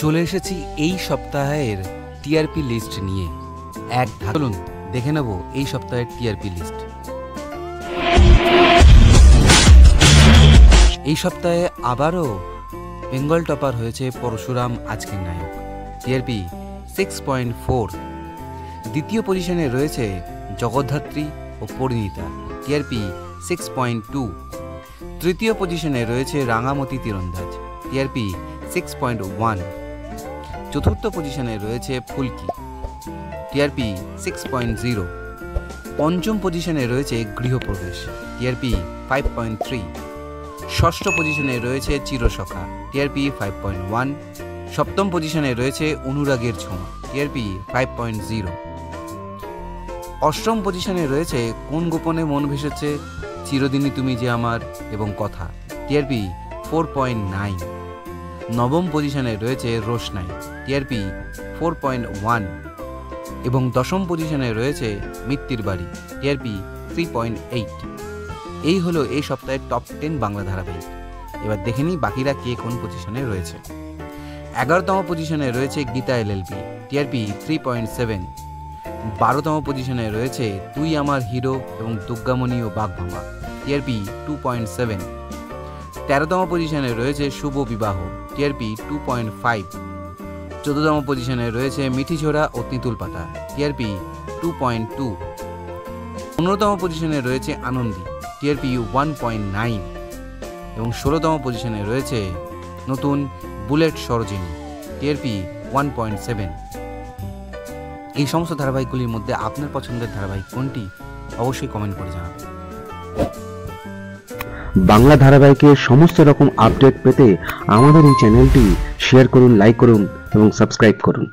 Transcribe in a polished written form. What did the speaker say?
চলে এসেছি এই সপ্তাহের টিআরপি লিস্ট নিয়ে। চলুন দেখে নেব এই সপ্তাহের টিআরপি লিস্ট। এই সপ্তাহে আবারও বেঙ্গল টপার হয়েছে পরশুরাম আজকের নায়ক, টিআরপি 6.4। দ্বিতীয় পজিশনে রয়েছে জগদ্ধাত্রী ও পরিণীতা, টিআরপি 6.2। তৃতীয় পজিশনে রয়েছে রাঙামতি তীরন্দাজ, টিআরপি 6.1। চতুর্থ পজিশনে রয়েছে ফুলকি, টিআরপি 6.0। পঞ্চম পজিশনে রয়েছে গৃহপ্রবেশ, টিআরপি 5.3। ষষ্ঠ পজিশনে রয়েছে চিরসখা, টিআরপি 5.1। সপ্তম পজিশনে রয়েছে অনুরাগের ছোঁয়া, টিআরপি 5.0। অষ্টম পজিশনে রয়েছে কোন গোপনে মন ভেসেছে, চিরদিনই তুমি যে আমার এবং কথা, টিআরপি 4.9। নবম পজিশনে রয়েছে রোশনাই, টিআরপি 4.1। এবং দশম পজিশনে রয়েছে মিত্তির বাড়ি, টিআরপি 3.8। এই হলো এই সপ্তাহের টপ 10 বাংলা ধারাবাহিক। এবার দেখে নিই বাকিরা কে কোন পজিশনে রয়েছে। 11তম পজিশনে রয়েছে গীতা এলএলবি, টিআরপি 3.7। 12তম পজিশনে রয়েছে তুই আমার হিরো এবং দুর্গামণি ও বাঘভাঙা, টিআরপি 2.7। 13তম পজিশনে রয়েছে শুভ বিবাহ, টিআরপি 2.5। 14তম পজিশনে রয়েছে মিঠি ছোড়া ও তিঁতুল পাতা, টিআরপি 2.2। 15তম পজিশনে রয়েছে আনন্দী, টিআরপি 1.9। এবং 16তম পজিশনে রয়েছে নতুন বুলেট সরোজিনী, টিআরপি 1.7। এই সমস্ত ধারাবাহিকগুলির মধ্যে আপনার পছন্দের ধারাবাহিক কোনটি অবশ্যই কমেন্ট করে জানাবেন। বাংলা ধারাবাহিকের সমস্ত রকম আপডেট পেতে আমাদের এই চ্যানেলটি শেয়ার করুন, লাইক করুন এবং সাবস্ক্রাইব করুন।